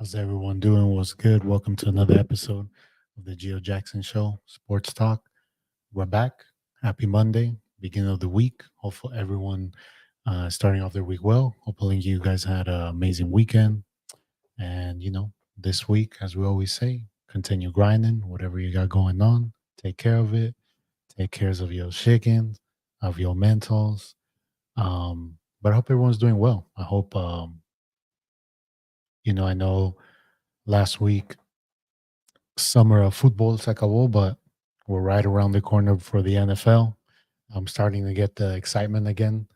How's everyone doing? What's good? Welcome to another episode of the Giojackson Show, Sports Talk. We're back. Happy Monday, beginning of the week. Hopefully, everyone starting off their week well. Hopefully, you guys had an amazing weekend. And, this week, as we always say, continue grinding, whatever you got going on. Take care of it. Take care of your chickens, of your mentals. But I hope everyone's doing well. I hope, I know last week summer of football se acabó, but we're right around the corner for the NFL. I'm starting to get the excitement again.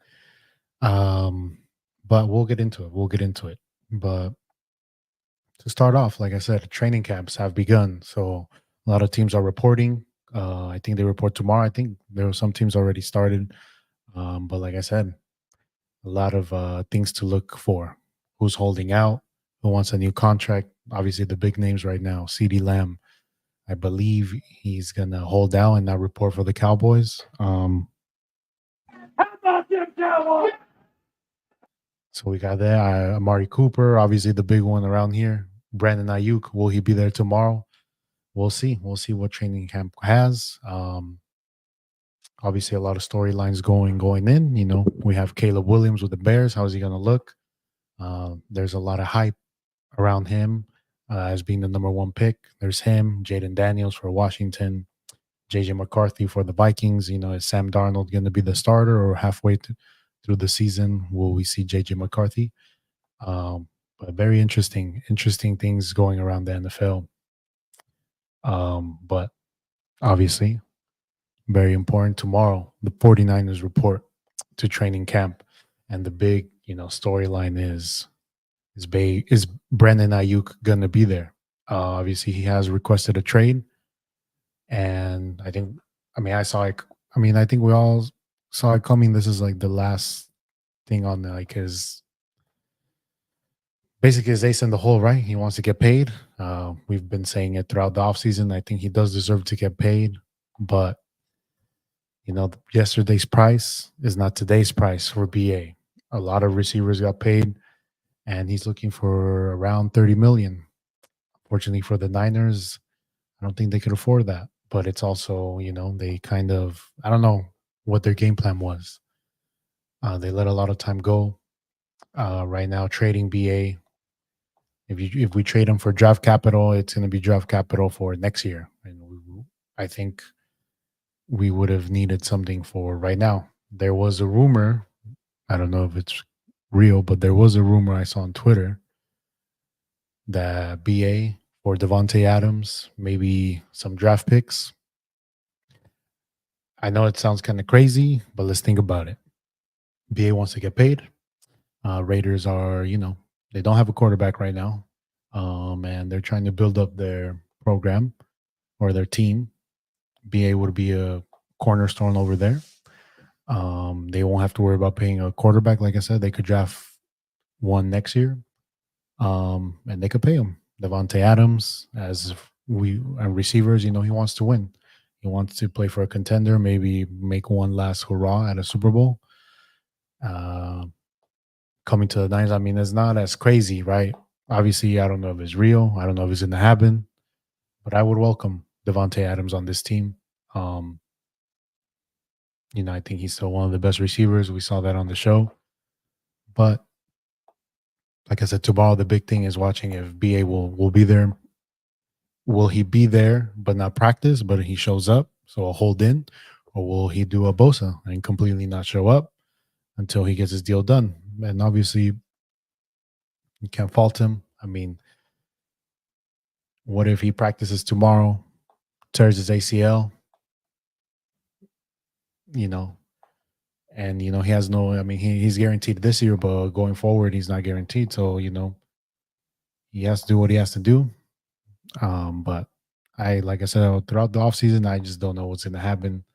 Um, but we'll get into it. We'll get into it. But to start off, like I said, training camps have begun. So a lot of teams are reporting. I think they report tomorrow. I think there were some teams already started. But like I said, a lot of things to look for. Who's holding out? Who wants a new contract? Obviously, the big names right now, CD Lamb. I believe he's gonna hold out and not report for the Cowboys. So we got that. Amari Cooper, obviously the big one around here. Brandon Ayuk, will he be there tomorrow? We'll see. We'll see what training camp has. Obviously, a lot of storylines going in. We have Caleb Williams with the Bears. How is he going to look? There's a lot of hype around him as being the number one pick. There's him, Jaden Daniels for Washington, JJ McCarthy for the Vikings. Is Sam Darnold going to be the starter, or halfway through the season will we see JJ McCarthy? But very interesting things going around the NFL. But obviously, very important tomorrow, the 49ers report to training camp. And the big, storyline is Brandon Ayuk gonna be there? Obviously, he has requested a trade, and I saw it. I think we all saw it coming. This is like the last thing on his basically his ace in the hole, right? He wants to get paid. We've been saying it throughout the offseason. I think he does deserve to get paid, but yesterday's price is not today's price for BA. A lot of receivers got paid, and he's looking for around 30 million. Fortunately for the Niners, I don't think they could afford that. But it's also, they kind of, I don't know what their game plan was. They let a lot of time go. Right now, trading BA. If we trade him for draft capital, it's going to be draft capital for next year, and I think we would have needed something for right now. There was a rumor, I don't know if it's real, but there was a rumor I saw on Twitter that BA for Devontae Adams, maybe some draft picks. I know it sounds kind of crazy, but let's think about it. BA wants to get paid. Raiders are, they don't have a quarterback right now, and they're trying to build up their program or their team. BA would be a cornerstone over there. They won't have to worry about paying a quarterback. Like I said, they could draft one next year, and they could pay him. Devontae Adams, as receivers, he wants to win. He wants to play for a contender, maybe make one last hurrah at a Super Bowl. Coming to the Niners, it's not as crazy, right? Obviously, I don't know if it's real. I don't know if it's going to happen, but I would welcome Devontae Adams on this team. I think he's still one of the best receivers. We saw that on the show. But like I said, tomorrow the big thing is watching if BA will be there. Will he be there but not practice, but he shows up, so a hold in, or will he do a Bosa and completely not show up until he gets his deal done? And obviously, you can't fault him. What if he practices tomorrow, tears his ACL, and he has no. He's guaranteed this year, but going forward, he's not guaranteed. So he has to do what he has to do. But like I said, throughout the offseason, I just don't know what's going to happen.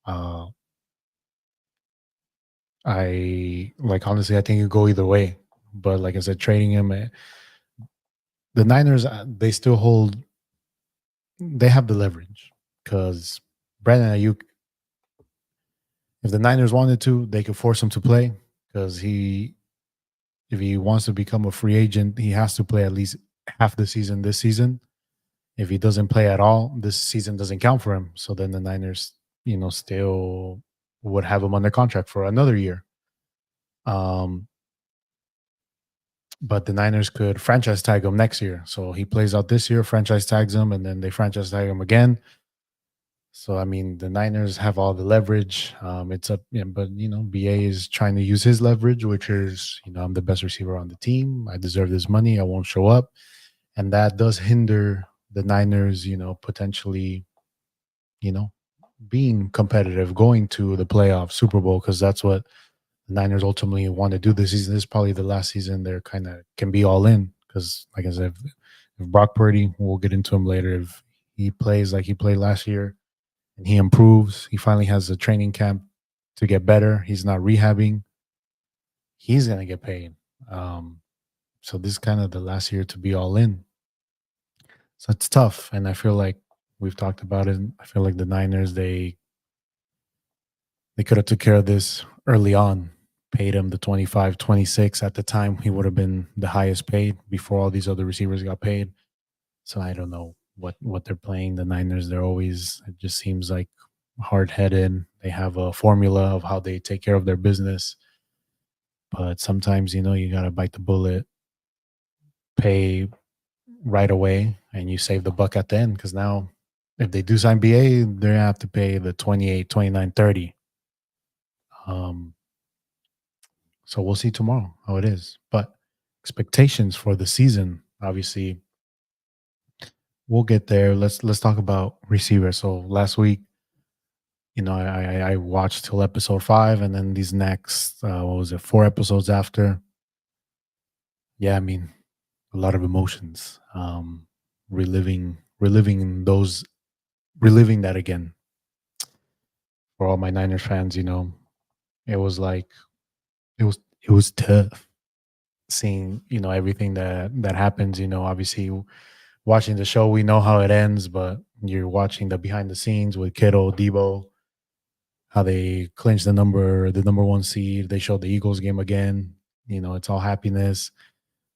Honestly, I think it go either way. But like I said, trading him, the Niners, they have the leverage because Brandon Ayuk, if the Niners wanted to, they could force him to play because if he wants to become a free agent, he has to play at least half the season this season. If he doesn't play at all, this season doesn't count for him. So then the Niners, still would have him under contract for another year. Um, but the Niners could franchise tag him next year. So he plays out this year, franchise tags him, and then they franchise tag him again. So I mean, the Niners have all the leverage. It's up, yeah, but BA is trying to use his leverage, which is, I'm the best receiver on the team. I deserve this money. I won't show up, and that does hinder the Niners, potentially, you know, being competitive, going to the playoff, Super Bowl, because that's what the Niners ultimately want to do this season. This is probably the last season they're kind of can be all in because, like I said, if Brock Purdy, we'll get into him later, if he plays like he played last year and he improves, he finally has a training camp to get better. He's not rehabbing. He's gonna get paid. Um, so this is kind of the last year to be all in. So it's tough, and I feel like we've talked about it. I feel like the Niners they could have took care of this early on, paid him the 25, 26. At the time. He would have been the highest paid before all these other receivers got paid. So I don't know what they're playing. The Niners, they're always, it just seems like hard headed. They have a formula of how they take care of their business. But sometimes, you got to bite the bullet, pay right away, and you save the buck at the end. Because now, if they do sign BA, they're going to have to pay the 28, 29, 30. Um, So we'll see tomorrow how it is. But expectations for the season, obviously, we'll get there. Let's talk about receivers. So last week, I watched till episode 5, and then these next what was it, 4 episodes after. Yeah, I mean, a lot of emotions. Reliving those, reliving that again for all my Niners fans. It was like it was tough seeing everything that happens. Obviously watching the show, we know how it ends, but you're watching the behind the scenes with Kittle, Debo, how they clinched the number 1 seed. They showed the Eagles game again. It's all happiness.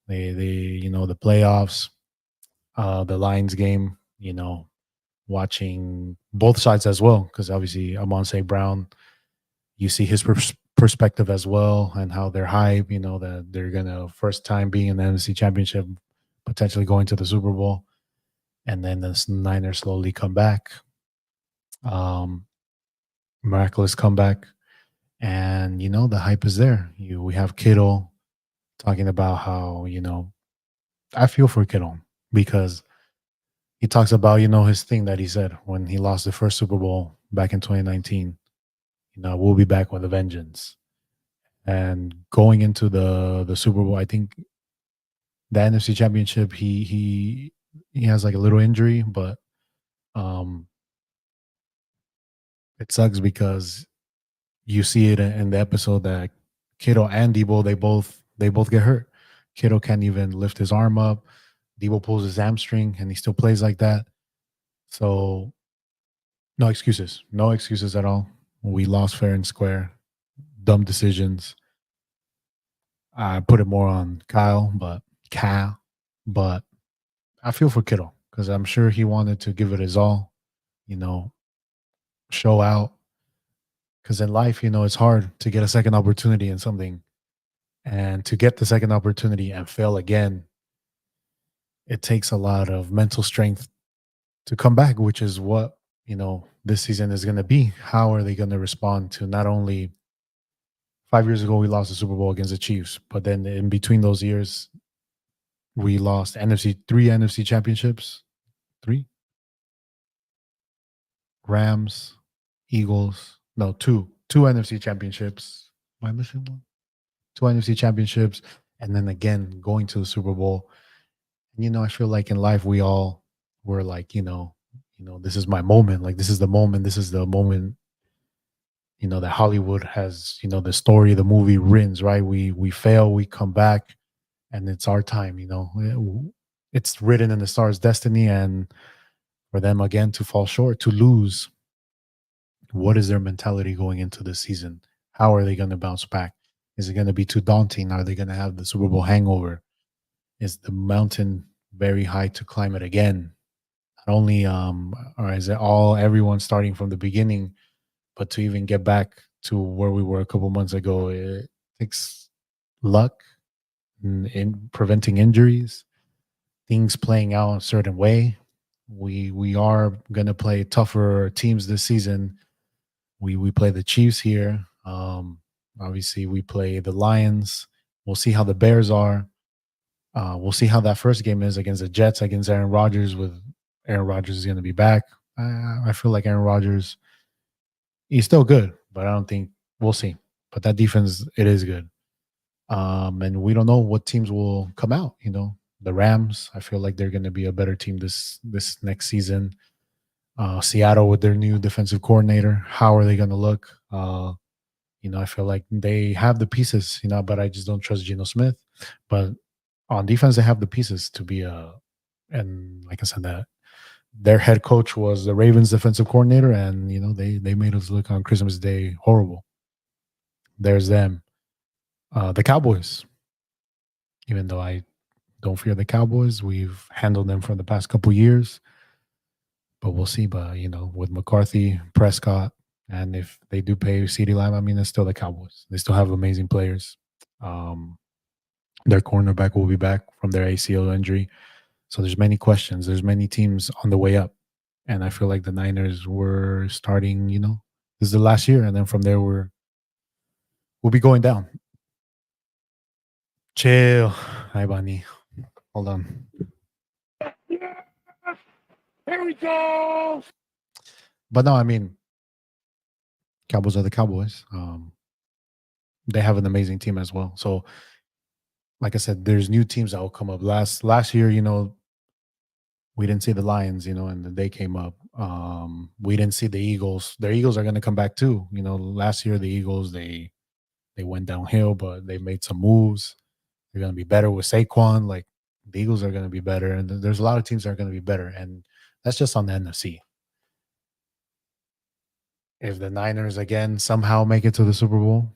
They the playoffs, the Lions game. Watching both sides as well, because obviously Amon Brown, you see his perspective as well, and how they're hype. That they're gonna first time being in the NFC Championship, potentially going to the Super Bowl, and then the Niners slowly come back. Um, Miraculous comeback, and the hype is there. We have Kittle talking about how I feel for Kittle because he talks about his thing that he said when he lost the first Super Bowl back in 2019. We'll be back with a vengeance. And going into the Super Bowl, I think the NFC Championship, he has like a little injury, but um, it sucks because you see it in the episode that Kittle and Debo, they both get hurt. Kittle can't even lift his arm up. Debo pulls his hamstring, and he still plays like that. So no excuses at all. We lost fair and square. Dumb decisions. I put it more on Kyle, but I feel for Kittle because I'm sure he wanted to give it his all. You know, show out. Because in life, it's hard to get a second opportunity in something, and to get the second opportunity and fail again, it takes a lot of mental strength to come back, which is what this season is going to be. How are they going to respond to not only 5 years ago we lost the Super Bowl against the Chiefs, but then in between those years we lost NFC championships, three Rams, Eagles, no, two NFC championships. Am I missing one? Two NFC championships, and then again going to the Super Bowl. And I feel like in life we all were like, this is my moment. Like this is the moment. This is the moment. That Hollywood has, the story, the movie wins, right? We fail, we come back, and it's our time. It's written in the stars' destiny, and for them again to fall short, to lose. What is their mentality going into the season? How are they going to bounce back? Is it going to be too daunting? Are they going to have the Super Bowl hangover? Is the mountain very high to climb it again. Not only or is it all everyone starting from the beginning, but to even get back to where we were a couple months ago, it takes luck in preventing injuries, things playing out a certain way. We are gonna play tougher teams this season. We play the Chiefs here. Obviously, we play the Lions. We'll see how the Bears are. We'll see how that first game is against the Jets, against Aaron Rodgers. With Aaron Rodgers is going to be back. I feel like Aaron Rodgers, he's still good, but I don't think we'll see. But that defense, it is good. And we don't know what teams will come out. You know, the Rams. I feel like they're going to be a better team this next season. Seattle with their new defensive coordinator. How are they going to look? I feel like they have the pieces. But I just don't trust Geno Smith. But on defense, they have the pieces to be a. And like I said, that their head coach was the Ravens defensive coordinator, and they made us look on Christmas Day horrible. There's them. The Cowboys. Even though I don't fear the Cowboys, we've handled them for the past couple years, but we'll see. But with McCarthy, Prescott, and if they do pay CeeDee Lamb, I mean, it's still the Cowboys. They still have amazing players. Their cornerback will be back from their ACL injury. So there's many questions. There's many teams on the way up. And I feel like the Niners were starting, this is the last year. And then from there, we'll be going down. Chill. Hi, Bunny. Hold on. Here we go. But no, I mean, Cowboys are the Cowboys. They have an amazing team as well. So, like I said, there's new teams that will come up. Last year, we didn't see the Lions, and then they came up. We didn't see the Eagles. The Eagles are going to come back too. Last year the Eagles they went downhill, but they made some moves. They're going to be better with Saquon. Like the Eagles are going to be better, and there's a lot of teams that are going to be better, and that's just on the NFC. If the Niners again somehow make it to the Super Bowl,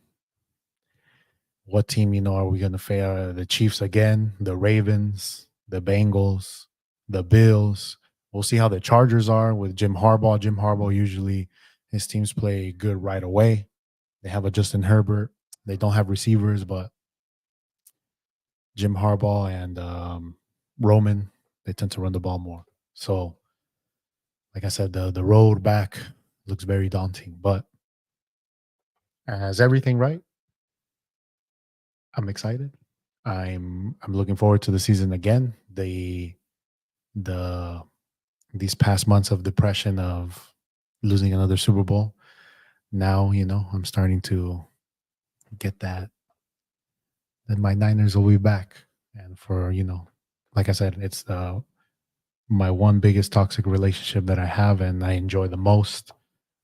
what team are we going to fare? The Chiefs again, the Ravens, the Bengals, the Bills. We'll see how the Chargers are with Jim Harbaugh. Jim Harbaugh usually his teams play good right away. They have a Justin Herbert. They don't have receivers, but Jim Harbaugh and Roman, they tend to run the ball more. So, like I said, the road back looks very daunting. But as everything right, I'm excited. I'm looking forward to the season again. The these past months of depression of losing another Super Bowl. Now, I'm starting to get that my Niners will be back. And for, like I said, it's my one biggest toxic relationship that I have and I enjoy the most.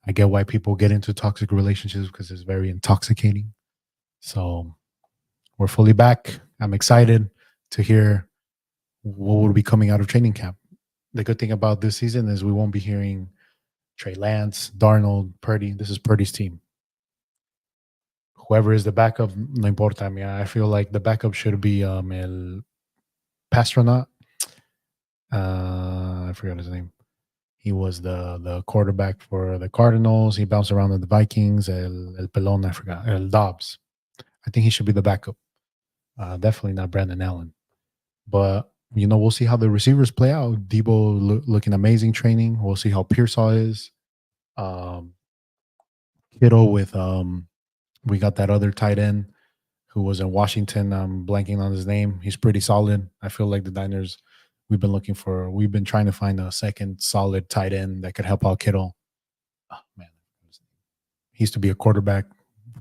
I get why people get into toxic relationships because it's very intoxicating. So we're fully back. I'm excited to hear what will be coming out of training camp. The good thing about this season is we won't be hearing Trey Lance, Darnold, Purdy. This is Purdy's team. Whoever is the backup, no importa. I mean, I feel like the backup should be El Pastronaut. I forgot his name. He was the quarterback for the Cardinals. He bounced around with the Vikings. El Pelon, I forgot. El Dobbs. I think he should be the backup. Definitely not Brandon Allen. But, we'll see how the receivers play out. Debo looking amazing training. We'll see how Pearsall is. Kittle with we got that other tight end who was in Washington. I'm blanking on his name. He's pretty solid. I feel like the Niners, we've been trying to find a second solid tight end that could help out Kittle. Oh, man. He used to be a quarterback,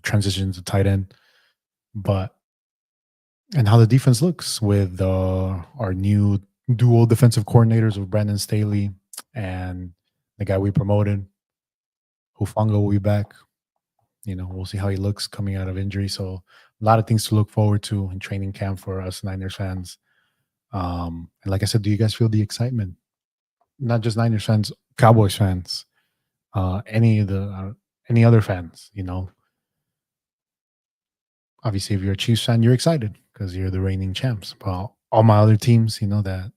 transitioned to tight end. And how the defense looks with our new dual defensive coordinators with Brandon Staley and the guy we promoted, Hufanga will be back. We'll see how he looks coming out of injury. So a lot of things to look forward to in training camp for us Niners fans. And like I said, do you guys feel the excitement? Not just Niners fans, Cowboys fans, any other fans, Obviously, if you're a Chiefs fan, you're excited because you're the reigning champs. But all my other teams, that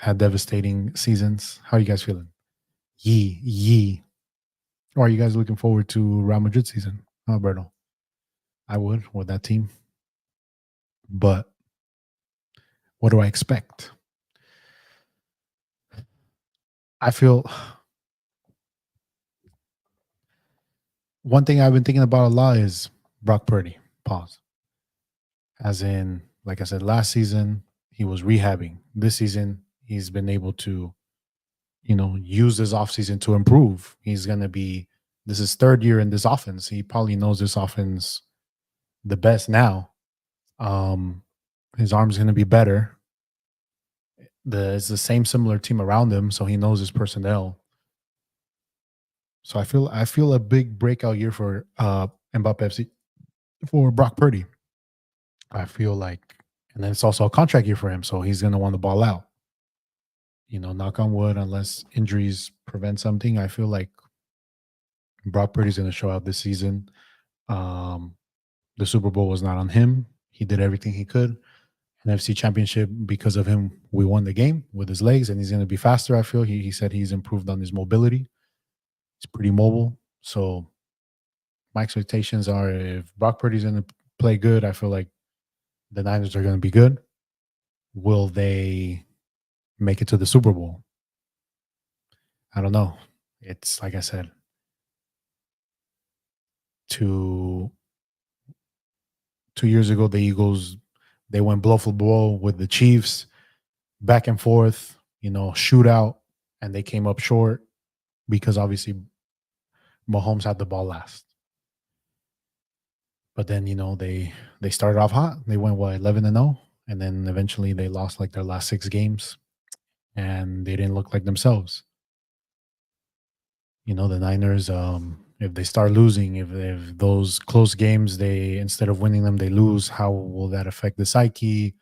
had devastating seasons. How are you guys feeling? Yee, yee. Or are you guys looking forward to Real Madrid season? Alberto, I would with that team. But what do I expect? I feel one thing I've been thinking about a lot is Brock Purdy. Pause. As in, like I said, last season he was rehabbing. This season he's been able to, use this offseason to improve. He's gonna be this is third year in this offense. He probably knows this offense the best now. Um, his arm's gonna be better. It's the same similar team around him, so he knows his personnel. So I feel a big breakout year for Mbappe FC for Brock Purdy. I feel like, and then it's also a contract year for him, so he's going to want the ball out. Knock on wood, unless injuries prevent something. I feel like Brock Purdy's going to show out this season. Um, the Super Bowl was not on him. He did everything he could. NFC Championship, because of him, we won the game with his legs, and he's going to be faster. I feel he said he's improved on his mobility. He's pretty mobile. So my expectations are if Brock Purdy's going to play good, I feel like the Niners are going to be good. Will they make it to the Super Bowl? I don't know. It's like I said, 2 years ago, the Eagles, they went blow for blow with the Chiefs, back and forth, shootout, and they came up short because obviously Mahomes had the ball last. But then, they started off hot. They went 11-0, and then eventually they lost like their last 6 games, and they didn't look like themselves. The Niners, if they start losing, if those close games, they instead of winning them, they lose, how will that affect the psyche?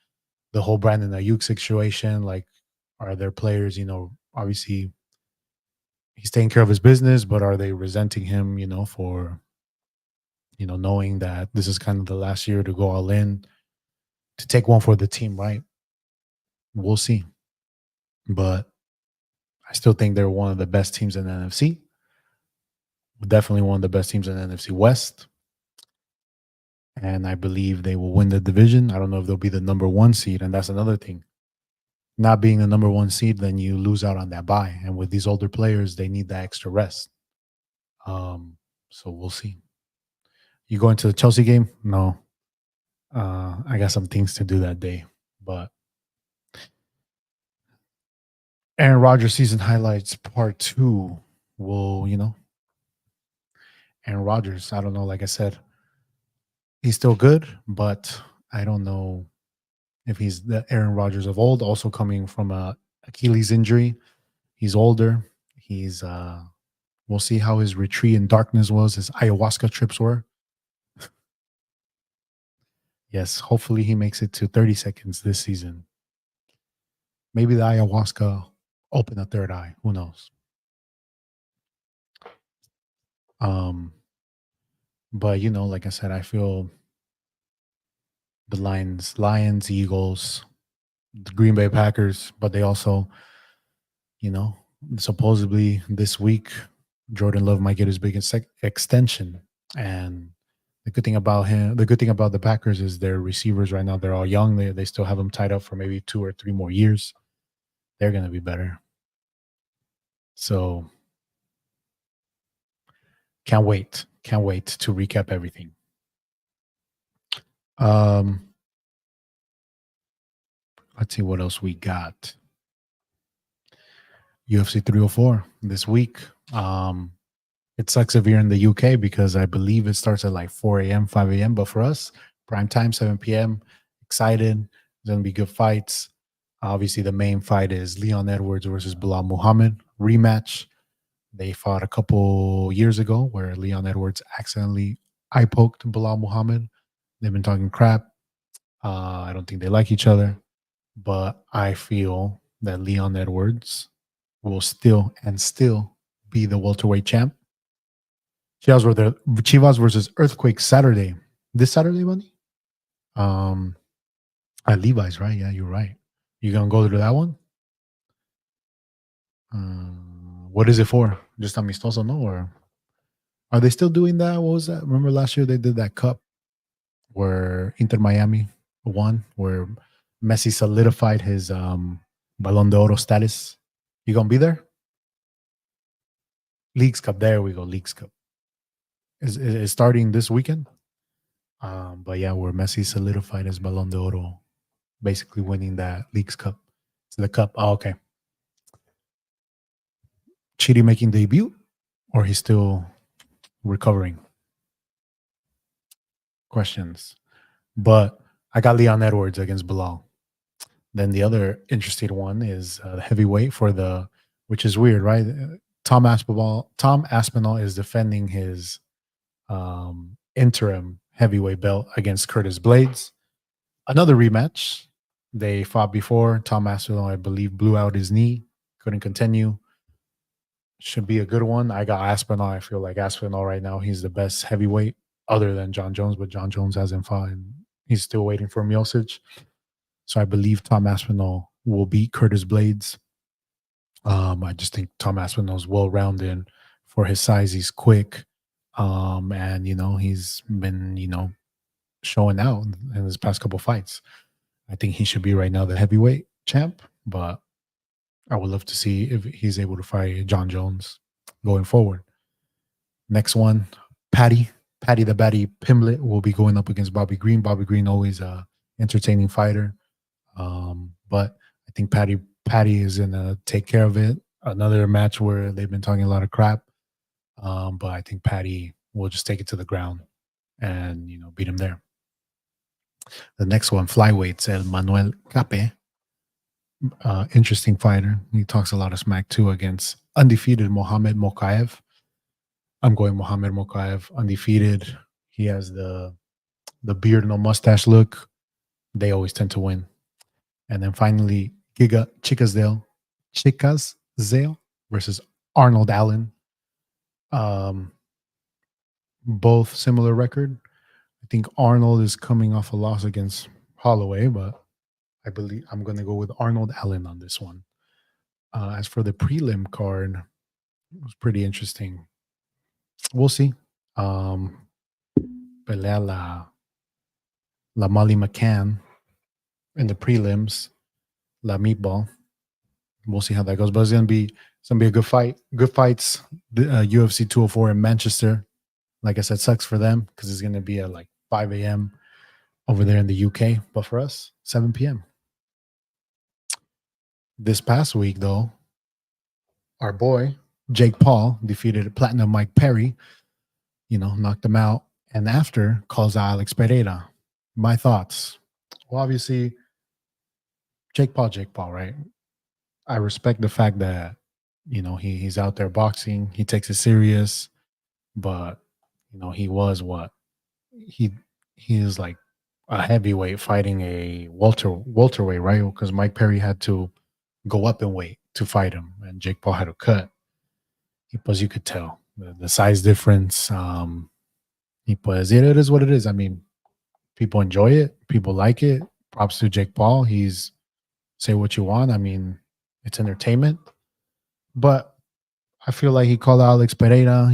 The whole Brandon Ayuk situation, like, are their players, obviously he's taking care of his business, but are they resenting him, for, knowing that this is kind of the last year to go all in, to take one for the team, right? We'll see. But I still think they're one of the best teams in the NFC. Definitely one of the best teams in the NFC West. And I believe they will win the division. I don't know if they'll be the number 1 seed, and that's another thing. Not being the number 1 seed, then you lose out on that bye. And with these older players, they need that extra rest. So we'll see. You going to the Chelsea game? No. I got some things to do that day. But Aaron Rodgers season highlights part 2 will, Aaron Rodgers, I don't know, like I said, he's still good, but I don't know if he's the Aaron Rodgers of old, also coming from a Achilles injury. He's older. We'll see how his retreat in darkness was, his ayahuasca trips were. Yes, hopefully he makes it to 30 seconds this season. Maybe the ayahuasca open a third eye. Who knows? But like I said, I feel the Lions, Eagles, the Green Bay Packers, but they also, you know, supposedly this week, Jordan Love might get his big extension. And the good thing about the Packers is their receivers right now, they're all young. They still have them tied up for maybe 2 or 3 more years. They're going to be better. So can't wait. Can't wait to recap everything. Let's see what else we got. UFC 304 this week. It sucks if you're in the UK because I believe it starts at like 4 a.m., 5 a.m. But for us, prime time, 7 p.m. Excited. There's going to be good fights. Obviously, the main fight is Leon Edwards versus Bilal Muhammad rematch. They fought a couple years ago where Leon Edwards accidentally eye poked Bilal Muhammad. They've been talking crap. I don't think they like each other, but I feel that Leon Edwards will still be the welterweight champ. Chivas versus Earthquake Saturday. This Saturday, buddy? At Levi's, right? Yeah, you're right. You gonna go to that one? What is it for? Just amistoso, no? Or are they still doing that? What was that? Remember last year they did that cup where Inter Miami won, where Messi solidified his Balón de Oro status. You gonna be there? Leagues Cup. There we go. Leagues Cup is starting this weekend. But yeah, where Messi solidified his Balón de Oro, basically winning that Leagues Cup. It's the cup. Oh, okay. Chidi making debut, or he's still recovering? Questions. But I got Leon Edwards against Bilal. Then the other interesting one is the heavyweight for the, which is weird, right? Tom Aspinall is defending his interim heavyweight belt against Curtis Blades. Another rematch. They fought before. Tom Aspinall, I believe, blew out his knee, couldn't continue. Should be a good one. I got Aspinall. I feel like Aspinall right now, he's the best heavyweight other than John Jones, but John Jones hasn't fought. And he's still waiting for Miocic. So I believe Tom Aspinall will beat Curtis Blades. I just think Tom Aspinall's well rounded for his size. He's quick. And he's been, showing out in his past couple fights. I think he should be right now the heavyweight champ, but I would love to see if he's able to fight John Jones going forward. Next one, Patty the Batty Pimblett will be going up against Bobby Green. Bobby Green always a entertaining fighter, but I think Patty is gonna take care of it. Another match where they've been talking a lot of crap, but I think Patty will just take it to the ground and beat him there. The next one, flyweights, El Manuel Cape. Interesting fighter. He talks a lot of smack too against undefeated Mohamed Mokaev. I'm going Mohamed Mokaev, undefeated. He has the beard, no mustache look. They always tend to win. And then finally, Giga Chikazale versus Arnold Allen. Both similar record. I think Arnold is coming off a loss against Holloway, but I believe I'm going to go with Arnold Allen on this one. As for the prelim card, it was pretty interesting. We'll see. Pelea La Molly McCann in the prelims, La Meatball. We'll see how that goes, but it's gonna be a good fight. Good fights. The UFC 204 in Manchester. Like I said, sucks for them because it's gonna be at like 5 a.m. over there in the UK, but for us, 7 p.m. This past week, though, our boy Jake Paul defeated Platinum Mike Perry. Knocked him out, and after calls out Alex Pereira. My thoughts. Well, obviously, Jake Paul, right? I respect the fact that he's out there boxing. He takes it serious, but he was what he is like a heavyweight fighting a welterweight, right? Because Mike Perry had to go up in weight to fight him, and Jake Paul had to cut. Because you could tell the size difference. It is what it is. I mean, people enjoy it. People like it. Props to Jake Paul. He's say what you want. I mean, it's entertainment. But I feel like he called out Alex Pereira,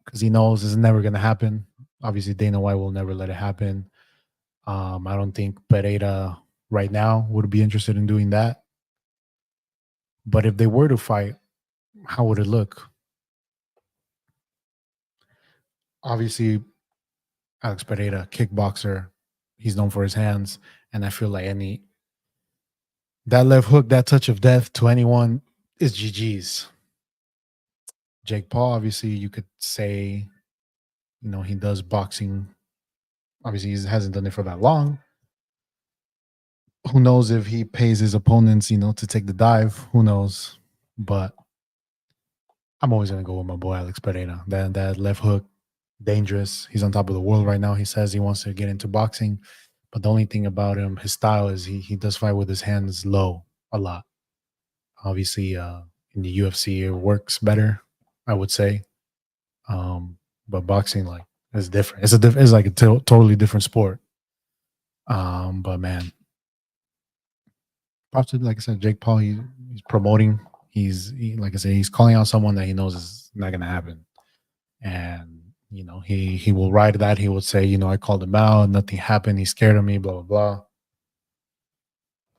because he knows it's never going to happen. Obviously, Dana White will never let it happen. I don't think Pereira right now would be interested in doing that. But if they were to fight, how would it look? Obviously, Alex Pereira, kickboxer, he's known for his hands. And I feel like that left hook, that touch of death to anyone is GG's. Jake Paul, obviously, you could say, he does boxing. Obviously, he hasn't done it for that long. Who knows if he pays his opponents, to take the dive? Who knows? But I'm always going to go with my boy, Alex Pereira. That left hook, dangerous. He's on top of the world right now. He says he wants to get into boxing. But the only thing about him, his style is he does fight with his hands low a lot. Obviously, in the UFC, it works better, I would say. But boxing, like, is different. It's like a totally different sport. But man, props to, like I said, Jake Paul. He's promoting. Like I say, he's calling out someone that he knows is not going to happen, and he will ride that. He would say, I called him out, nothing happened. He scared of me, blah blah blah.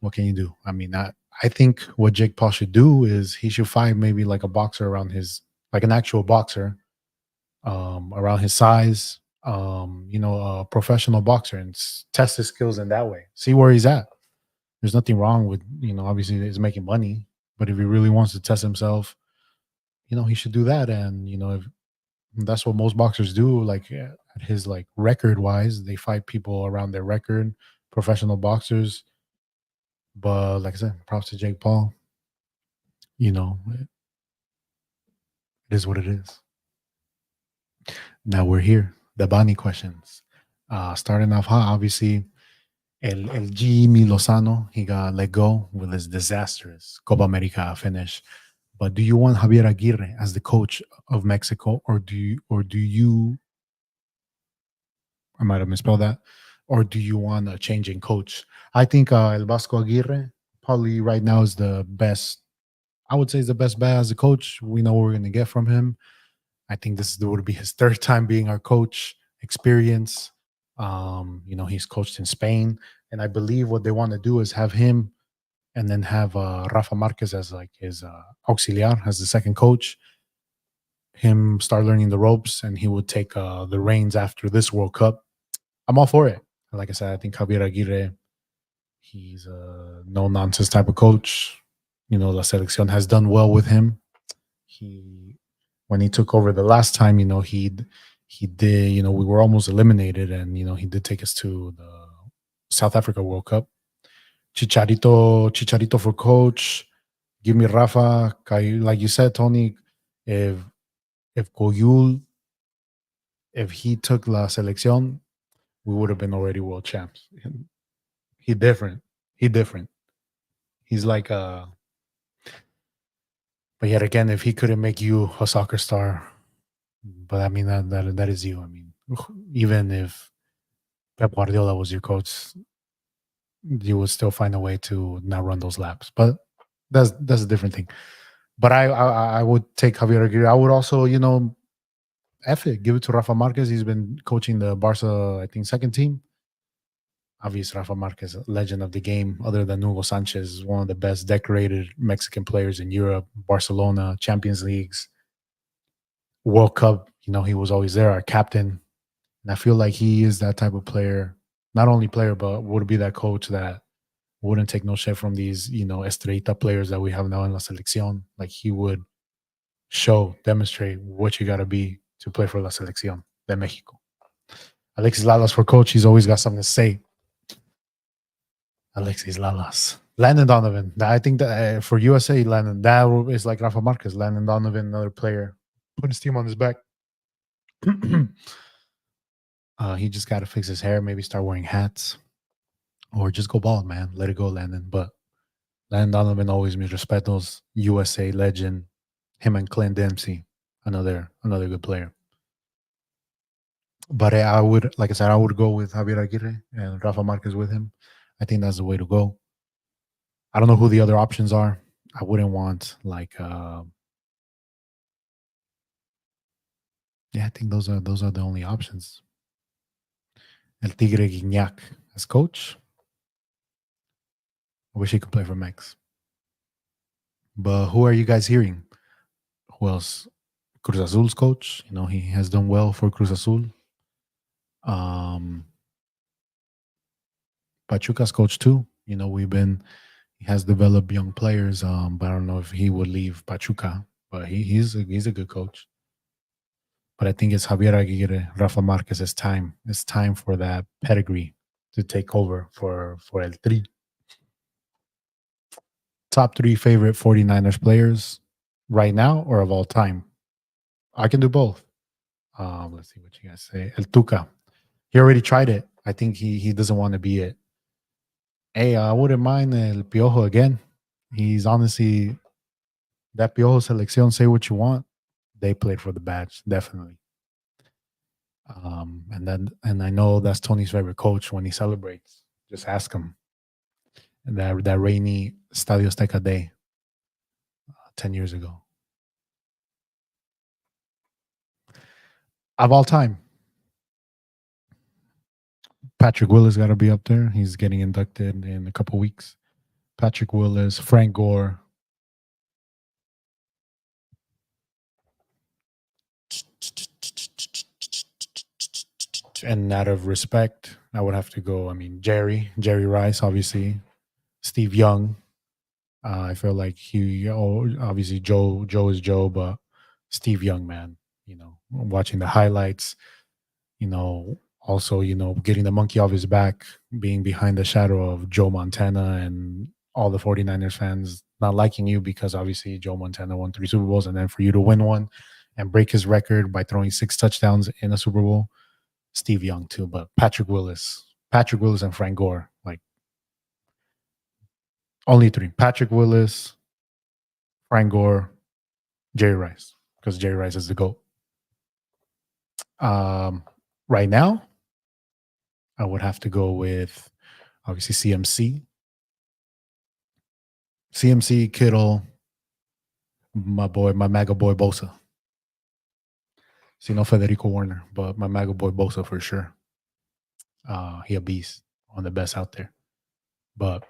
What can you do? I mean, I think what Jake Paul should do is he should find maybe like a boxer around his, like an actual boxer, around his size, a professional boxer, and test his skills in that way. See where he's at. There's nothing wrong with, obviously he's making money, but if he really wants to test himself, he should do that. And if that's what most boxers do, like at his like record wise, they fight people around their record, professional boxers. But like I said, props to Jake Paul. It is what it is. Now we're here. The Bani questions. Starting off hot, obviously, El Jimmy Lozano, he got let go with his disastrous Copa America finish. But do you want Javier Aguirre as the coach of Mexico, or do you? I might have misspelled that. Or do you want a change in coach? I think El Vasco Aguirre probably right now is the best. I would say is the best bet as a coach. We know what we're going to get from him. I think this would be his third time being our coach. Experience. He's coached in Spain, and I believe what they want to do is have him, and then have Rafa Marquez as like his auxiliar, as the second coach. Him start learning the ropes, and he would take the reins after this World Cup. I'm all for it. Like I said, I think Javier Aguirre, he's a no nonsense type of coach. La Selección has done well with him. He When he took over the last time, he did, we were almost eliminated, and he did take us to the South Africa World Cup. Chicharito for coach. Give me Rafa. Like you said, Tony, if Coyul, if he took La Selección, we would have been already world champs. He different. He different. He's like but yet again, if he couldn't make you a soccer star, but I mean that is you. I mean, even if Pep Guardiola was your coach, you would still find a way to not run those laps. But that's a different thing. But I would take Javier Aguirre. I would also, F it, give it to Rafa Marquez. He's been coaching the Barca, I think, second team. Obviously, Rafa Marquez, legend of the game, other than Hugo Sanchez, is one of the best decorated Mexican players in Europe, Barcelona, Champions Leagues, World Cup. He was always there, our captain. And I feel like he is that type of player, not only player, but would be that coach that wouldn't take no shit from these, estrellita players that we have now in La Selección. Like he would demonstrate what you got to be to play for La Selección de Mexico. Alexis Lalas for coach. He's always got something to say. Alexis Lalas. Landon Donovan. I think that for USA, that is like Rafa Marquez. Landon Donovan, another player, put his team on his back. He just got to fix his hair, maybe start wearing hats, or just go bald, man. Let it go, Landon. But Landon Donovan, always mis respetos, USA legend. Him and Clint Dempsey, another good player. But I would, like I said, I would go with Javier Aguirre and Rafa Marquez with him. I think that's the way to go. I don't know who the other options are. I wouldn't want like I think those are the only options. El Tigre Guignac as coach. I wish he could play for Mex. But who are you guys hearing? Who else? Cruz Azul's coach. He has done well for Cruz Azul. Pachuca's coach too. He has developed young players. But I don't know if he would leave Pachuca. But he's a good coach. But I think it's Javier Aguirre, Rafa Marquez. It's time. It's time for that pedigree to take over for El Tri. Top 3 favorite 49ers players right now or of all time? I can do both. Let's see what you guys say. El Tuca. He already tried it. I think he doesn't want to be it. Hey, I wouldn't mind El Piojo again. He's honestly that Piojo selección. Say what you want. They played for the badge, definitely. And I know that's Tony's favorite coach when he celebrates. Just ask him. And that rainy Estadio Azteca day. 10 years ago. Of all time, Patrick Willis got to be up there. He's getting inducted in a couple weeks. Patrick Willis, Frank Gore. And out of respect, I would have to go. I mean, Jerry Rice, obviously. Steve Young. I feel like obviously Joe is Joe, but Steve Young, man. Watching the highlights, also, getting the monkey off his back, being behind the shadow of Joe Montana and all the 49ers fans not liking you because obviously Joe Montana won 3 Super Bowls, and then for you to win one and break his record by throwing 6 touchdowns in a Super Bowl, Steve Young too, but Patrick Willis and Frank Gore, like only 3. Patrick Willis, Frank Gore, Jerry Rice, because Jerry Rice is the GOAT. Right now, I would have to go with obviously CMC, Kittle, my MAGA boy Bosa. See, no Federico Warner, but my MAGA boy Bosa for sure. He a beast, one of the best out there. But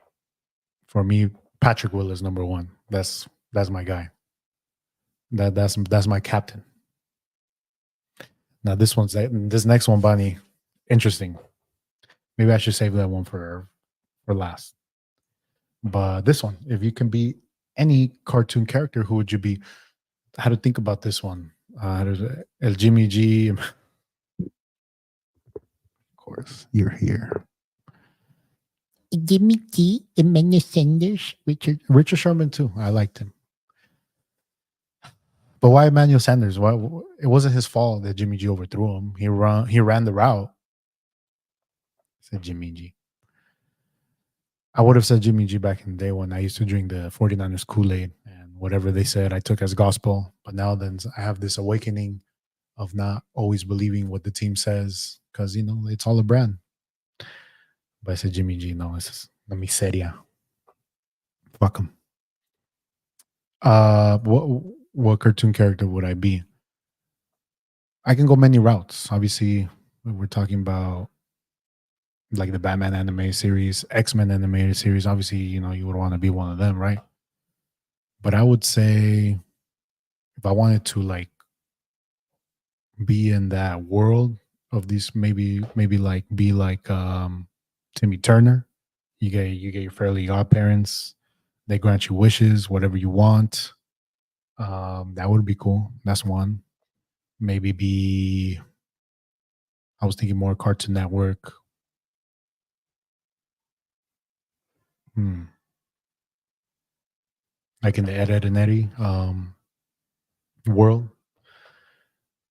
for me, Patrick Will is number 1. That's my guy. That's my captain. Now this next one, Bonnie, interesting. Maybe I should save that one for last. But this one, if you can be any cartoon character, who would you be? How to think about this one? El Jimmy G. Of course, you're here. Jimmy G. Emmanuel Sanders, Richard Sherman too. I liked him. But why Emmanuel Sanders? Why? It wasn't his fault that Jimmy G overthrew him. He ran the route. Said Jimmy G. I would have said Jimmy G back in the day when I used to drink the 49ers Kool-Aid, and whatever they said I took as gospel. But now then I have this awakening of not always believing what the team says because, it's all a brand. But I said Jimmy G. No, it's la miseria. Fuck him. What cartoon character would I be? I can go many routes. Obviously, we're talking about like the Batman animated series, X-Men animated series. Obviously, you would want to be one of them, right? But I would say if I wanted to like be in that world of these, maybe like be like Timmy Turner. You get your Fairly Odd Parents. They grant you wishes, whatever you want. That would be cool. That's one. Maybe I was thinking more Cartoon Network. Like in the Ed and Eddie world.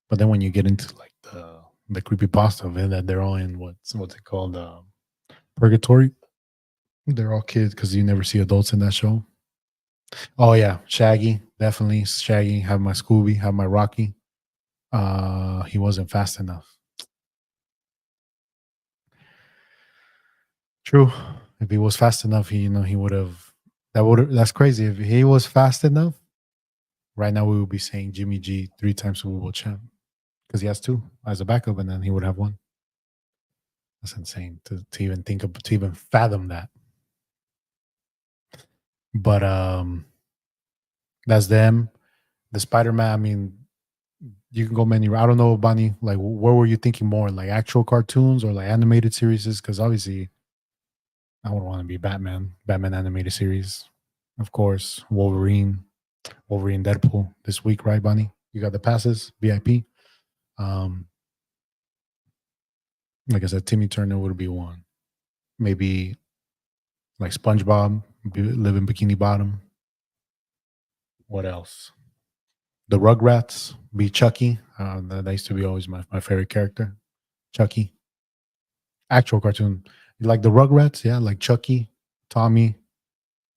But then when you get into like the creepypasta of it, that they're all in what's it called, purgatory. They're all kids because you never see adults in that show. Oh yeah, Shaggy, definitely Shaggy. Have my Scooby, have my Rocky. He wasn't fast enough. True. If he was fast enough, he would have. That's crazy. If he was fast enough, right now we would be saying Jimmy G 3-time Super Bowl champ because he has 2 as a backup, and then he would have 1. That's insane to even think of, to even fathom that. But that's them. The Spider-Man. I mean, you can go many. I don't know, Bonnie. Like, where were you thinking more? Like actual cartoons or like animated series? Because obviously, I would want to be Batman animated series, of course. Wolverine, Deadpool this week, right, Bonnie? You got the passes, VIP. Like I said, Timmy Turner would be one. Maybe like SpongeBob, live in Bikini Bottom. What else? The Rugrats, be Chucky. That used to be always my favorite character, Chucky. Actual cartoon. Like the Rugrats, yeah, like Chucky, Tommy.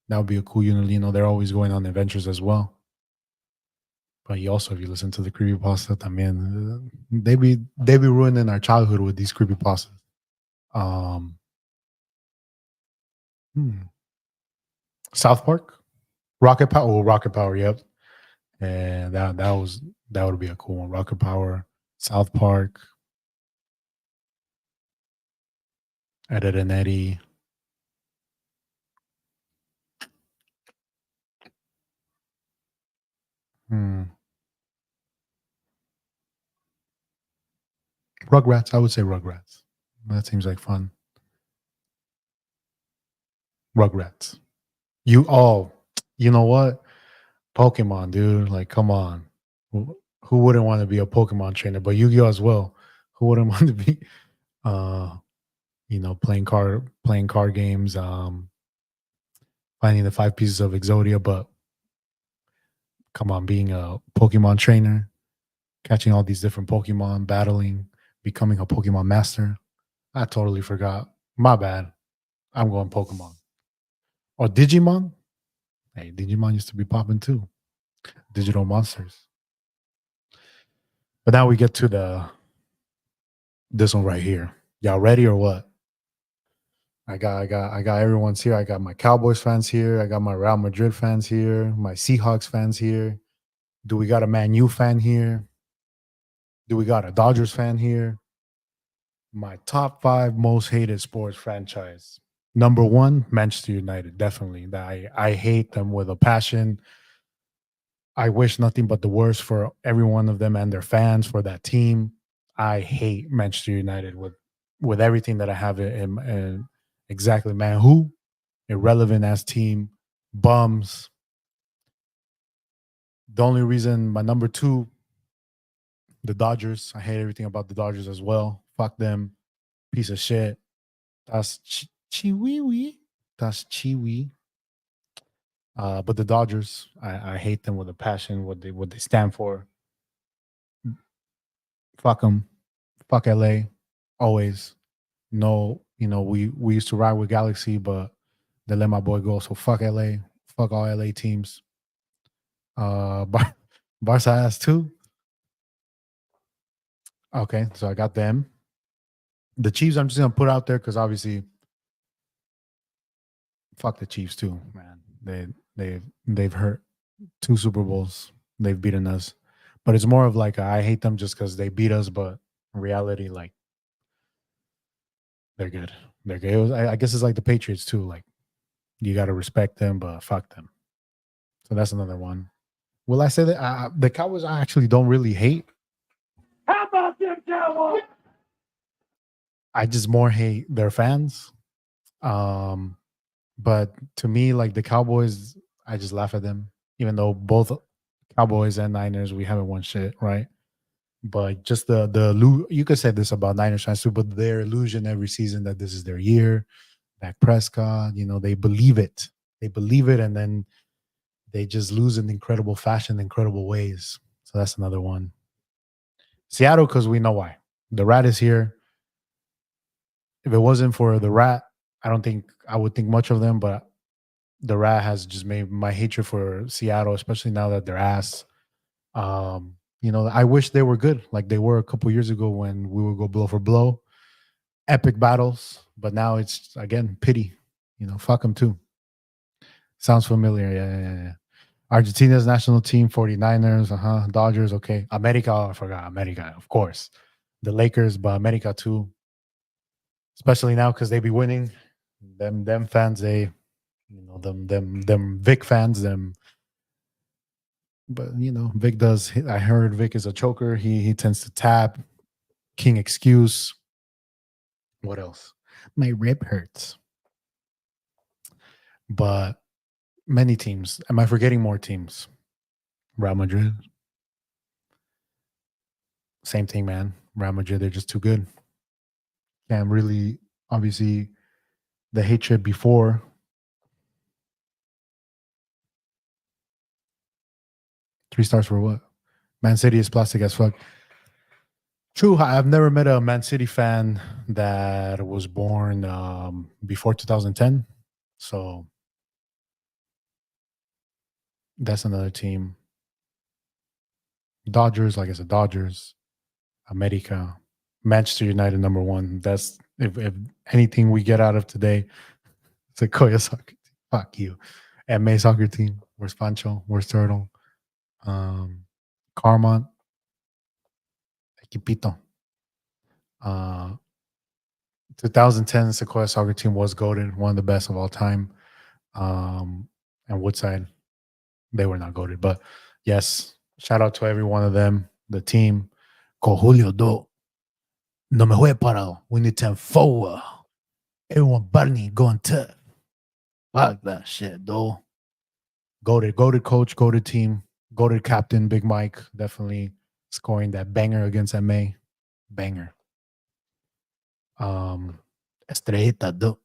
That would be a cool unit. They're always going on adventures as well. But you also, if you listen to the creepypasta, también, they be ruining our childhood with these creepypastas. South Park, Rocket Power. Oh, Rocket Power. Yep, and that would be a cool one. Rocket Power, South Park, Ed, and Eddie. Hmm. Rugrats. I would say Rugrats. That seems like fun. Rugrats. You know what? Pokemon, dude. Like, come on. Who wouldn't want to be a Pokemon trainer? But Yu-Gi-Oh as well. Who wouldn't want to be, uh, playing card games, finding the five pieces of Exodia? But come on, being a Pokemon trainer, catching all these different Pokemon, battling, becoming a Pokemon master. I totally forgot. My bad. I'm going Pokemon. Or Digimon. Hey, Digimon used to be popping too. Digital monsters. But now we get to the this one right here. Y'all ready or what? I got everyone's here. I got my Cowboys fans here. I got my Real Madrid fans here. My Seahawks fans here. Do we got a Man U fan here? Do we got a Dodgers fan here? My top five most hated sports franchise. Number one, Manchester United. Definitely. I hate them with a passion. I wish nothing but the worst for every one of them and their fans for that team. I hate Manchester United with everything that I have in exactly, man. Who irrelevant as team bums. The only reason my number two, the Dodgers. I hate everything about the Dodgers as well. Fuck them, piece of shit. That's chiwi. That's chiwi. But the Dodgers, I hate them with a passion. What they stand for. Fuck them. Fuck LA. Always. No, we used to ride with Galaxy, but they let my boy go. So fuck LA. Fuck all LA teams. Barca has two. Okay, so I got them. The Chiefs, I'm just gonna put out there because obviously, fuck the Chiefs too, man. They've hurt two Super Bowls. They've beaten us, but it's more of like I hate them just because they beat us. But in reality, like they're good. They're good. I guess it's like the Patriots too. Like you got to respect them, but fuck them. So that's another one. Will I say that the Cowboys I actually don't really hate? How about them Cowboys? I just more hate their fans. Um, but to me, like the Cowboys, I just laugh at them, even though both Cowboys and Niners we haven't won shit, right? But just you could say this about Niners fans too, but their illusion every season that this is their year. Dak Prescott, they believe it. They believe it, and then they just lose in incredible fashion, incredible ways. So that's another one. Seattle, because we know why. The rat is here. If it wasn't for the rat, I don't think I would think much of them, but the rat has just made my hatred for Seattle, especially now that they're ass. I wish they were good like they were a couple years ago when we would go blow for blow, epic battles. But now it's again pity. Fuck them too. Sounds familiar. Yeah, yeah, yeah. Argentina's national team, 49ers, Dodgers, okay. America, I forgot. America, of course. The Lakers, but America too. Especially now because they be winning. Them fans, them Vic fans, them. But Vic does. I heard Vic is a choker. He tends to tap. King excuse. What else? My rib hurts. But many teams. Am I forgetting more teams? Real Madrid. Same thing, man. Real Madrid, they're just too good. Can't really, obviously, the hatred before. Three stars for what? Man City is plastic as fuck. True. I've never met a Man City fan that was born before 2010. So that's another team. Dodgers, like I said, Dodgers, America, Manchester United, number one. That's if anything we get out of today, it's a Koya soccer team. Fuck you. MA soccer team. Where's Pancho? Where's Turtle? Um, Carmont, Equipito. Uh, 2010 Sequoia soccer team was goaded, one of the best of all time. And Woodside, they were not goaded, but yes, shout out to every one of them. The team, con Julio Do, no me juegue parado. We need 10 forward. Everyone, Barney going tough. Fuck that shit, though. Goated coach, goated team, goated captain, Big Mike, definitely scoring that banger against MA. Banger. Estrellita, though.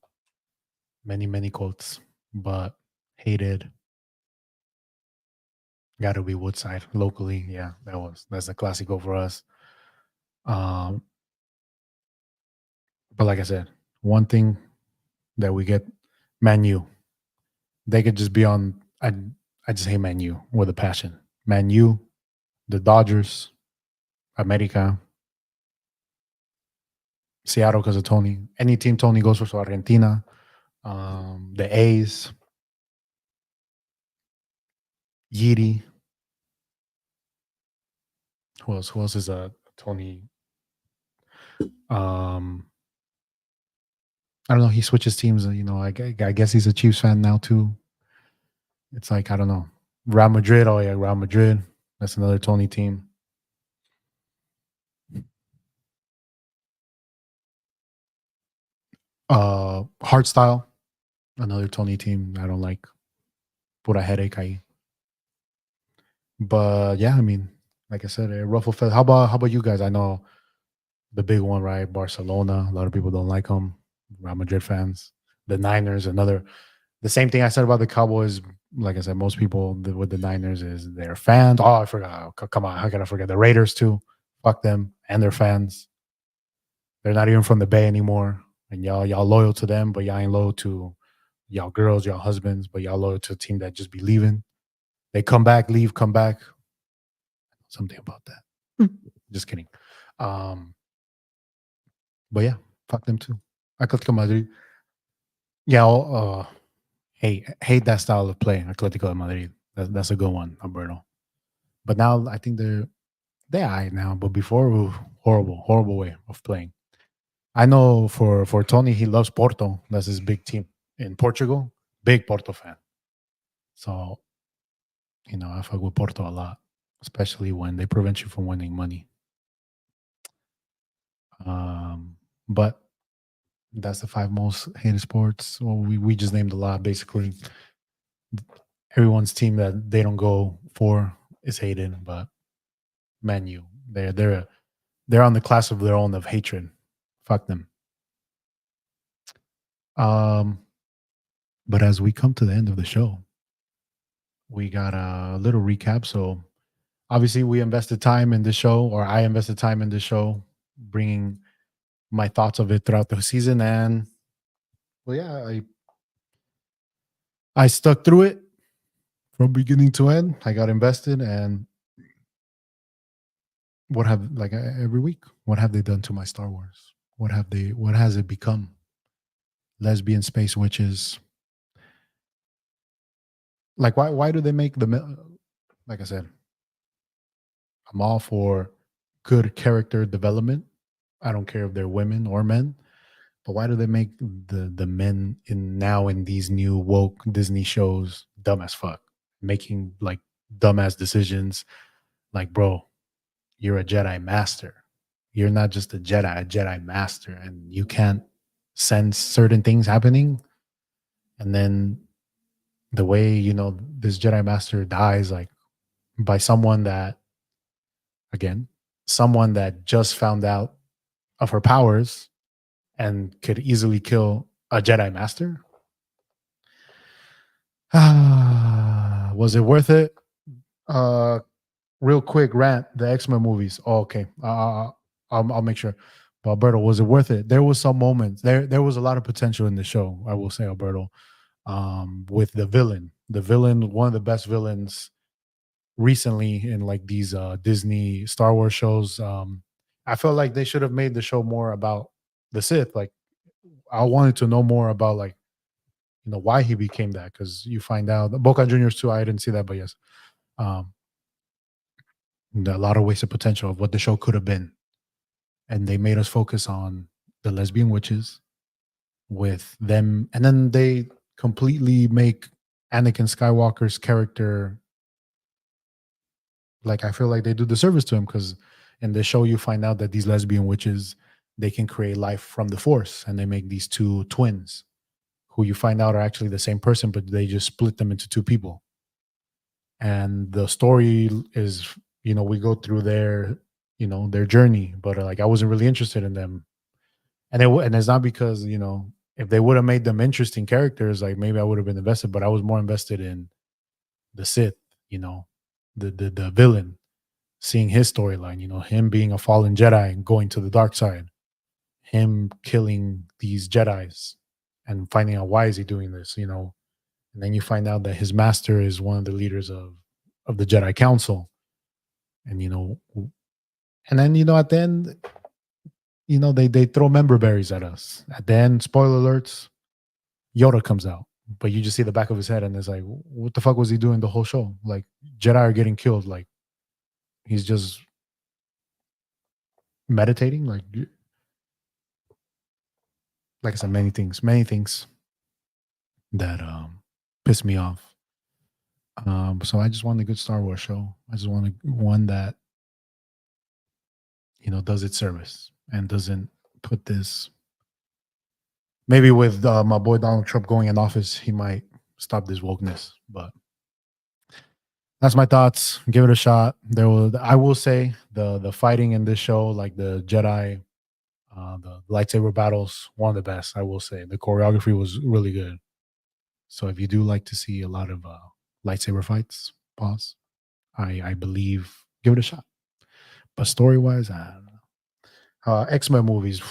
Many, many quotes, but hated. Got to be Woodside locally. Yeah, that's a classico for us. Um, but like I said, one thing that we get, Manu, they could just be on. I just hate Manu with a passion. Manu, the Dodgers, America, Seattle because of Tony. Any team Tony goes for, so Argentina, the A's, Yiri. Who else? Who else is a Tony? Um, I don't know. He switches teams. I guess he's a Chiefs fan now too. It's like I don't know. Real Madrid. Oh yeah, Real Madrid. That's another Tony team. Hardstyle. Another Tony team. I don't like. Put a headache. But yeah, I mean, like I said, ruffle feathers. How about you guys? I know the big one, right? Barcelona. A lot of people don't like them. Real Madrid fans. The Niners. Another. The same thing I said about the Cowboys. Like I said, most people with the Niners is they're fans. Oh, I forgot. Come on, how can I forget the Raiders too? Fuck them and their fans. They're not even from the Bay anymore, and y'all loyal to them, but y'all ain't loyal to y'all girls, y'all husbands, but y'all loyal to a team that just be leaving. They come back, leave, come back. Something about that. Just kidding. Um, but yeah, fuck them too. Atletico Madrid. Yeah, hate that style of play. Atletico de Madrid. That's a good one, Alberto. But now I think they're all right now. But before, ooh, horrible way of playing. I know for Tony, he loves Porto. That's his big team in Portugal. Big Porto fan. So I fuck with Porto a lot, especially when they prevent you from winning money. But that's the five most hated sports. Well, we just named a lot. Basically, everyone's team that they don't go for is hated. But Manu, they're on the class of their own of hatred. Fuck them. Um, but as we come to the end of the show, we got a little recap. So obviously, we invested time in the show, or I invested time in the show, bringing my thoughts of it throughout the season. And well, yeah, I stuck through it from beginning to end. I got invested, and what have like every week? What have they done to my Star Wars? What has it become? Lesbian space witches. Like why do they make like I said, I'm all for good character development. I don't care if they're women or men. But why do they make the men in these new woke Disney shows dumb as fuck, making like dumbass decisions? Like, bro, you're a Jedi master. You're not just a Jedi master, and you can't sense certain things happening. And then the way this Jedi master dies, like by someone that, again, someone that just found out of her powers and could easily kill a Jedi master. Was it worth it? Uh, Real quick rant: the X-Men movies. Oh, okay, I'll make sure. But Alberto, was it worth it? There was some moments. There was a lot of potential in the show. I will say, Alberto, with the villain. The villain, one of the best villains recently in like these Disney Star Wars shows. I felt like they should have made the show more about the Sith. Like, I wanted to know more about like why he became that, because you find out Boca Juniors too. I didn't see that, but yes. Um, a lot of wasted potential of what the show could have been, and they made us focus on the lesbian witches with them, and then they completely make Anakin Skywalker's character, like, I feel like they do the service to him because in the show you find out that these lesbian witches, they can create life from the Force, and they make these two twins who you find out are actually the same person, but they just split them into two people. And the story is, we go through their, their journey, but like I wasn't really interested in them, and it's not because, if they would have made them interesting characters, like maybe I would have been invested, but I was more invested in the Sith, you know, the villain, seeing his storyline, him being a fallen Jedi and going to the dark side, him killing these Jedis and finding out why is he doing this, and then you find out that his master is one of the leaders of the Jedi Council, and and then at the end, they throw member berries at us. At the end, spoiler alerts, Yoda comes out, but you just see the back of his head, and it's like, what the fuck was he doing the whole show? Like, Jedi are getting killed, like he's just meditating, like I said, many things that piss me off. So I just want a good Star Wars show. I just want one that does its service and doesn't put this. Maybe with my boy Donald Trump going in office, he might stop this wokeness. But that's my thoughts. Give it a shot. I will say, the fighting in this show, like the Jedi, the lightsaber battles, one of the best. I will say the choreography was really good. So if you do like to see a lot of lightsaber fights, pause. I believe, give it a shot. But story wise, I don't know. X-Men movies.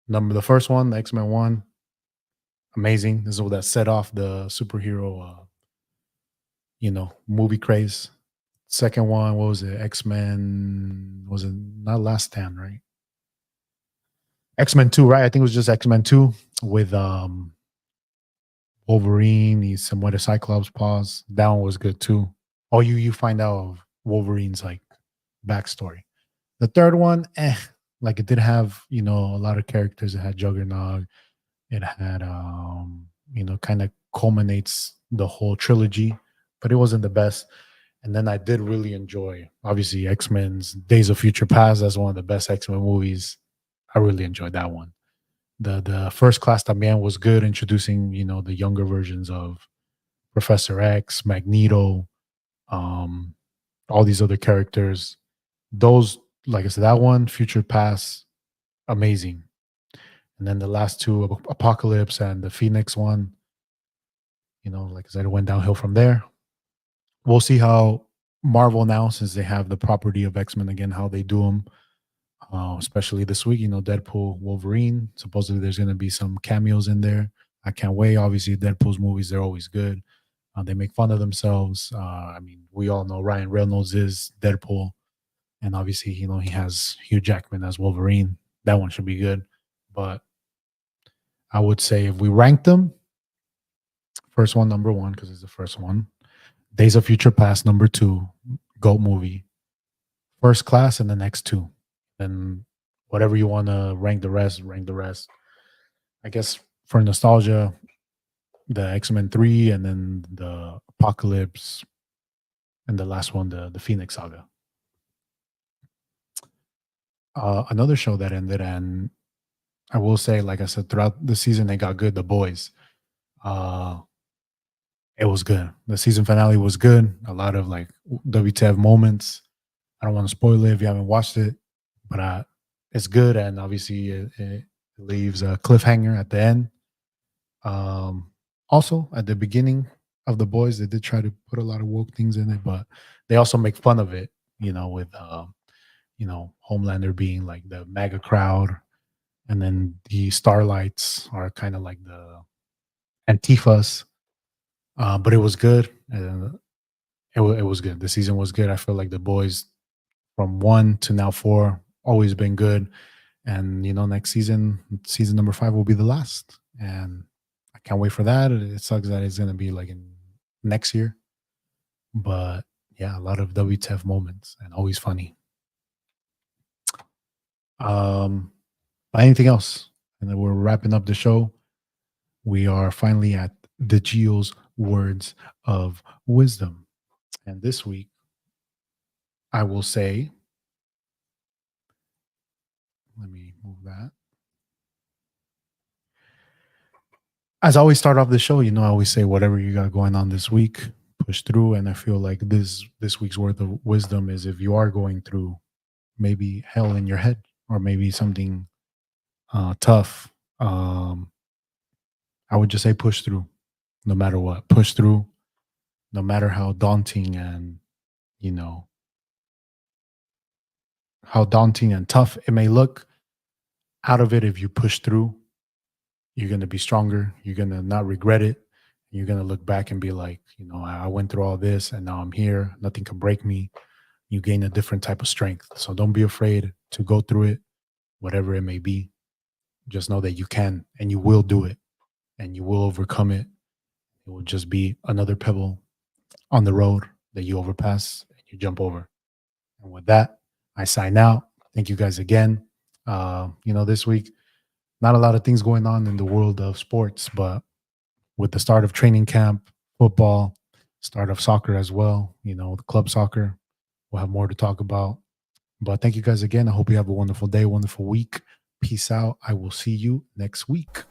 The first one, the X-Men one, amazing. This is what that set off the superhero, movie craze. Second one, what was it? X-Men, was it not Last Stand, right? X-Men 2, right? I think it was just X-Men 2 with Wolverine. He's somewhat a Cyclops pause. That one was good too. Oh, you find out of Wolverine's like backstory. The third one, like it did have, a lot of characters. It had Juggernaut. It had kind of culminates the whole trilogy, but it wasn't the best. And then I did really enjoy, obviously, X-Men's Days of Future Past. That's one of the best X-Men movies. I really enjoyed that one. The First Class También was good, introducing, the younger versions of Professor X, Magneto, um, all these other characters. Those, like I said, that one, Future Past, amazing. And then the last two, Apocalypse and the Phoenix one, like I said, it went downhill from there. We'll see how Marvel now, since they have the property of X-Men again, how they do them. Especially this week, Deadpool, Wolverine. Supposedly there's going to be some cameos in there. I can't wait. Obviously, Deadpool's movies, they're always good. They make fun of themselves. I mean, we all know Ryan Reynolds is Deadpool. And obviously, he has Hugh Jackman as Wolverine. That one should be good. But I would say if we rank them, first one, number one, because it's the first one. Days of Future Past, number two, GOAT movie. First Class, and the next two. And whatever you want to rank the rest, rank the rest. I guess for nostalgia, the X-Men 3, and then the Apocalypse, and the last one, the Phoenix Saga. Another show that ended, and I will say, like I said, throughout the season, it got good. The Boys. Uh, it was good. The season finale was good. A lot of like WTF moments. I don't want to spoil it if you haven't watched it, but it's good, and obviously it leaves a cliffhanger at the end. Also, at the beginning of The Boys, they did try to put a lot of woke things in it, but they also make fun of it, with Homelander being like the MAGA crowd, and then the Starlights are kind of like the Antifas. But it was good. It was good. The season was good. I feel like The Boys, from 1 to now 4, always been good. And next season number 5 will be the last. And I can't wait for that. It sucks that it's gonna be like in next year. But Yeah, a lot of WTF moments and always funny. Um, Anything else? And then we're wrapping up the show. We are finally at the Geo's words of wisdom. And this week, I will say, let me move that. As I always start off the show, I always say whatever you got going on this week, push through. And I feel like this week's worth of wisdom is if you are going through maybe hell in your head or maybe something tough, I would just say push through, no matter what. Push through, no matter how daunting and you know how daunting and tough it may look. Out of it, if you push through, you're gonna be stronger. You're gonna not regret it. You're gonna look back and be like, I went through all this and now I'm here. Nothing can break me. You gain a different type of strength. So don't be afraid to go through it, whatever it may be. Just know that you can and you will do it and you will overcome it. It will just be another pebble on the road that you overpass and you jump over. And with that, I sign out. Thank you guys again. This week, not a lot of things going on in the world of sports, but with the start of training camp, football, start of soccer as well, the club soccer, we'll have more to talk about. But thank you guys again. I hope you have a wonderful day, wonderful week. Peace out. I will see you next week.